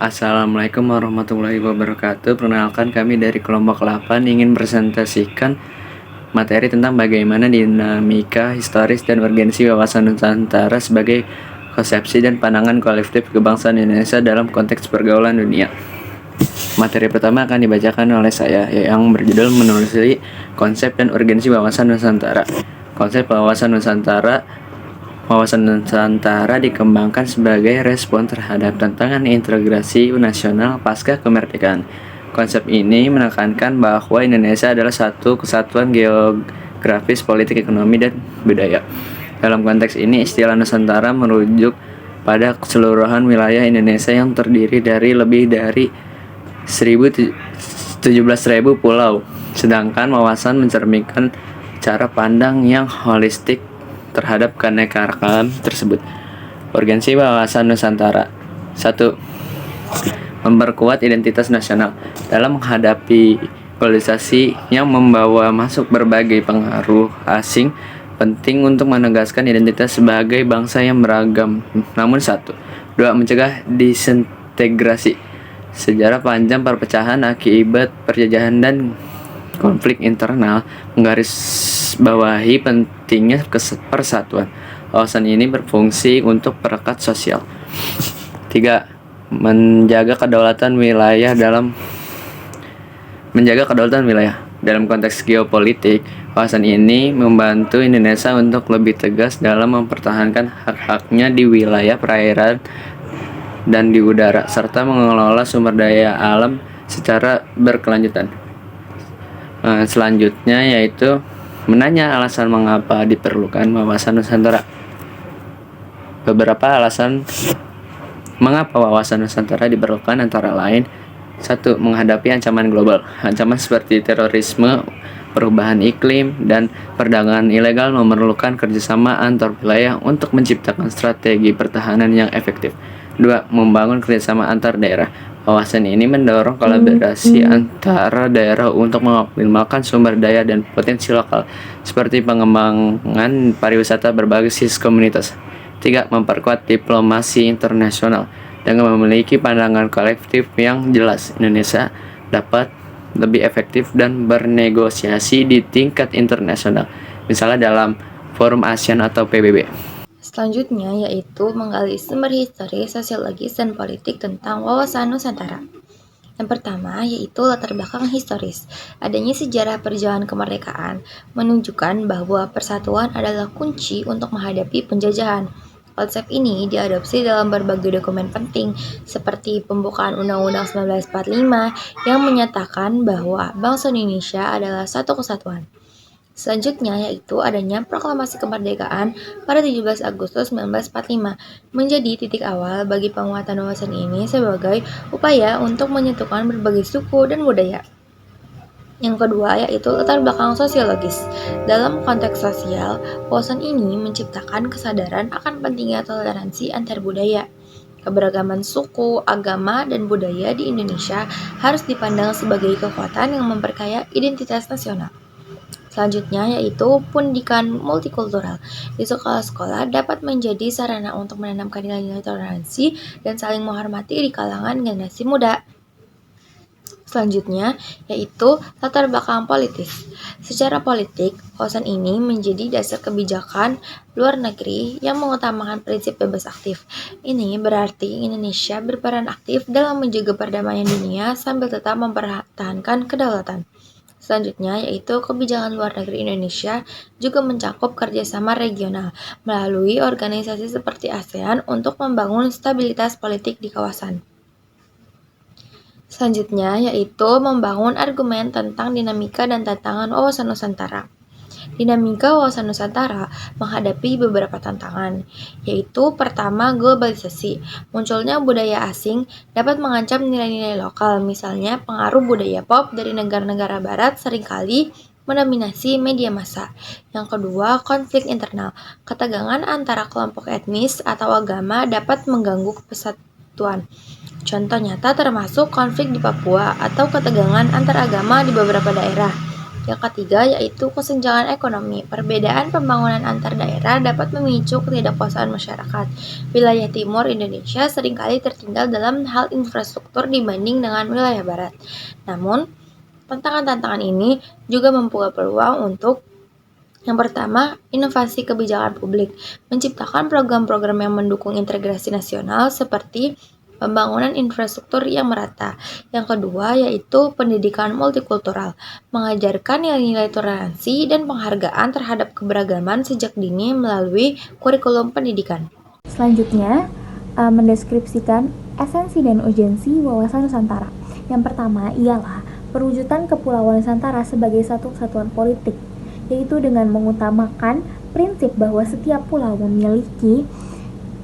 Assalamualaikum warahmatullahi wabarakatuh. Perkenalkan, kami dari kelompok 8 ingin presentasikan materi tentang bagaimana dinamika historis dan urgensi wawasan Nusantara sebagai konsepsi dan pandangan kolektif kebangsaan Indonesia dalam konteks pergaulan dunia. Materi pertama akan dibacakan oleh saya, yang berjudul menelusuri konsep dan urgensi wawasan Nusantara. Konsep Wawasan Nusantara dikembangkan sebagai respon terhadap tantangan integrasi nasional pasca kemerdekaan. Konsep ini menekankan bahwa Indonesia adalah satu kesatuan geografis, politik, ekonomi, dan budaya. Dalam konteks ini, istilah Nusantara merujuk pada keseluruhan wilayah Indonesia yang terdiri dari lebih dari 17.000 pulau. Sedangkan wawasan mencerminkan cara pandang yang holistik terhadap keanekaragaman tersebut. Urgensi wawasan Nusantara. 1. Memperkuat identitas nasional. Dalam menghadapi globalisasi yang membawa masuk berbagai pengaruh asing, penting untuk menegaskan identitas sebagai bangsa yang beragam. Namun 2. Mencegah disintegrasi. Sejarah panjang perpecahan akibat penjajahan dan konflik internal menggarisbawahi pentingnya persatuan. Wawasan ini berfungsi untuk perekat sosial. 3. Menjaga kedaulatan wilayah. Dalam konteks geopolitik, wawasan ini membantu Indonesia untuk lebih tegas dalam mempertahankan hak-haknya di wilayah perairan dan di udara, serta mengelola sumber daya alam secara berkelanjutan. Selanjutnya yaitu menanya alasan mengapa diperlukan wawasan Nusantara. Beberapa alasan mengapa wawasan Nusantara diperlukan antara lain: 1. Menghadapi ancaman global. Ancaman seperti terorisme, perubahan iklim, dan perdagangan ilegal memerlukan kerjasama antar wilayah untuk menciptakan strategi pertahanan yang efektif. 2. Membangun kerjasama antar daerah. Wawasan ini mendorong kolaborasi antara daerah untuk mengoptimalkan sumber daya dan potensi lokal, seperti pengembangan pariwisata berbasis komunitas. 3. Memperkuat diplomasi internasional. Dengan memiliki pandangan kolektif yang jelas, Indonesia dapat lebih efektif dan bernegosiasi di tingkat internasional, misalnya dalam forum ASEAN atau PBB. Selanjutnya yaitu menggali sumber historis, sosiologis, dan politik tentang wawasan Nusantara. Yang pertama yaitu latar belakang historis. Adanya sejarah perjuangan kemerdekaan menunjukkan bahwa persatuan adalah kunci untuk menghadapi penjajahan. Konsep ini diadopsi dalam berbagai dokumen penting seperti pembukaan Undang-Undang 1945 yang menyatakan bahwa bangsa Indonesia adalah satu kesatuan. Selanjutnya yaitu adanya proklamasi kemerdekaan pada 17 Agustus 1945 menjadi titik awal bagi penguatan wawasan ini sebagai upaya untuk menyatukan berbagai suku dan budaya. Yang kedua yaitu latar belakang sosiologis. Dalam konteks sosial, wawasan ini menciptakan kesadaran akan pentingnya toleransi antar budaya. Keberagaman suku, agama, dan budaya di Indonesia harus dipandang sebagai kekuatan yang memperkaya identitas nasional. Selanjutnya yaitu pendidikan multikultural. Di sekolah-sekolah dapat menjadi sarana untuk menanamkan nilai-nilai toleransi dan saling menghormati di kalangan generasi muda. Selanjutnya yaitu latar belakang politis. Secara politik, wawasan ini menjadi dasar kebijakan luar negeri yang mengutamakan prinsip bebas aktif. Ini berarti Indonesia berperan aktif dalam menjaga perdamaian dunia sambil tetap mempertahankan kedaulatan. Selanjutnya yaitu kebijakan luar negeri Indonesia juga mencakup kerjasama regional melalui organisasi seperti ASEAN untuk membangun stabilitas politik di kawasan. Selanjutnya yaitu membangun argumen tentang dinamika dan tantangan wawasan Nusantara. Dinamika wawasan Nusantara menghadapi beberapa tantangan, yaitu pertama globalisasi. Munculnya budaya asing dapat mengancam nilai-nilai lokal, misalnya pengaruh budaya pop dari negara-negara barat seringkali mendominasi media massa. Yang kedua, konflik internal. Ketegangan antara kelompok etnis atau agama dapat mengganggu persatuan. Contoh nyata termasuk konflik di Papua atau ketegangan antar agama di beberapa daerah. Yang ketiga yaitu kesenjangan ekonomi. Perbedaan pembangunan antar daerah dapat memicu ketidakpuasan masyarakat. Wilayah timur Indonesia seringkali tertinggal dalam hal infrastruktur dibanding dengan wilayah barat. Namun, tantangan-tantangan ini juga membuka peluang untuk yang pertama, inovasi kebijakan publik, menciptakan program-program yang mendukung integrasi nasional seperti pembangunan infrastruktur yang merata. Yang kedua, yaitu pendidikan multikultural, mengajarkan nilai-nilai toleransi dan penghargaan terhadap keberagaman sejak dini melalui kurikulum pendidikan. Selanjutnya, mendeskripsikan esensi dan urgensi wawasan Nusantara. Yang pertama ialah perwujudan Kepulauan Nusantara sebagai satu kesatuan politik, yaitu dengan mengutamakan prinsip bahwa setiap pulau memiliki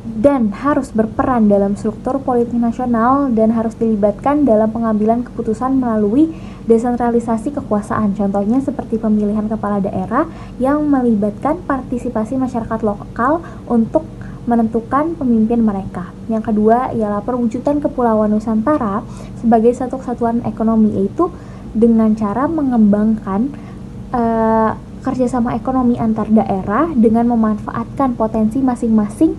dan harus berperan dalam struktur politik nasional dan harus dilibatkan dalam pengambilan keputusan melalui desentralisasi kekuasaan. Contohnya seperti pemilihan kepala daerah yang melibatkan partisipasi masyarakat lokal untuk menentukan pemimpin mereka. Yang kedua ialah perwujudan Kepulauan Nusantara sebagai satu kesatuan ekonomi, yaitu dengan cara mengembangkan kerjasama ekonomi antar daerah dengan memanfaatkan potensi masing-masing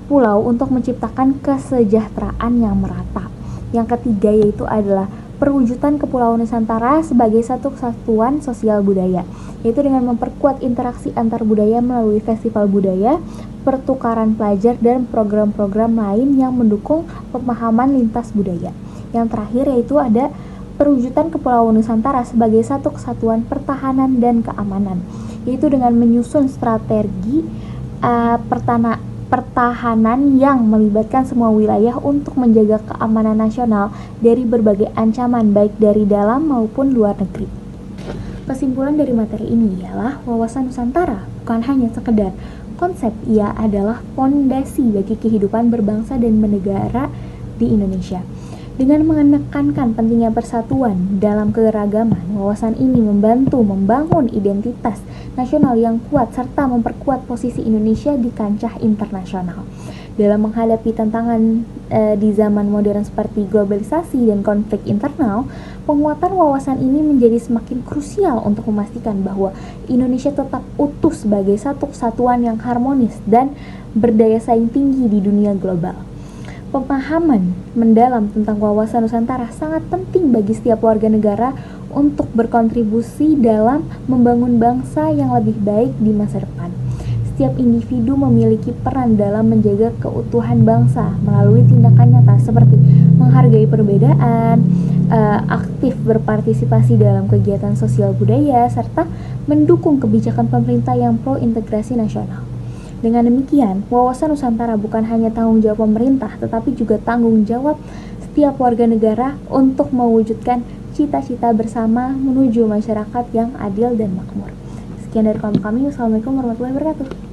pulau untuk menciptakan kesejahteraan yang merata. Yang ketiga yaitu adalah perwujudan Kepulauan Nusantara sebagai satu kesatuan sosial budaya, yaitu dengan memperkuat interaksi antar budaya melalui festival budaya, pertukaran pelajar, dan program-program lain yang mendukung pemahaman lintas budaya. Yang terakhir yaitu ada perwujudan Kepulauan Nusantara sebagai satu kesatuan pertahanan dan keamanan, yaitu dengan menyusun strategi pertahanan yang melibatkan semua wilayah untuk menjaga keamanan nasional dari berbagai ancaman baik dari dalam maupun luar negeri. Kesimpulan dari materi ini ialah wawasan Nusantara bukan hanya sekedar konsep, ia adalah fondasi bagi kehidupan berbangsa dan bernegara di Indonesia. Dengan menekankan pentingnya persatuan dalam keberagaman, wawasan ini membantu membangun identitas nasional yang kuat serta memperkuat posisi Indonesia di kancah internasional. Dalam menghadapi tantangan di zaman modern seperti globalisasi dan konflik internal, penguatan wawasan ini menjadi semakin krusial untuk memastikan bahwa Indonesia tetap utuh sebagai satu kesatuan yang harmonis dan berdaya saing tinggi di dunia global. Pemahaman mendalam tentang wawasan Nusantara sangat penting bagi setiap warga negara untuk berkontribusi dalam membangun bangsa yang lebih baik di masa depan. Setiap individu memiliki peran dalam menjaga keutuhan bangsa melalui tindakan nyata seperti menghargai perbedaan, aktif berpartisipasi dalam kegiatan sosial budaya, serta mendukung kebijakan pemerintah yang pro integrasi nasional. Dengan demikian, wawasan Nusantara bukan hanya tanggung jawab pemerintah, tetapi juga tanggung jawab setiap warga negara untuk mewujudkan cita-cita bersama menuju masyarakat yang adil dan makmur. Sekian dari kami. Wassalamualaikum warahmatullahi wabarakatuh.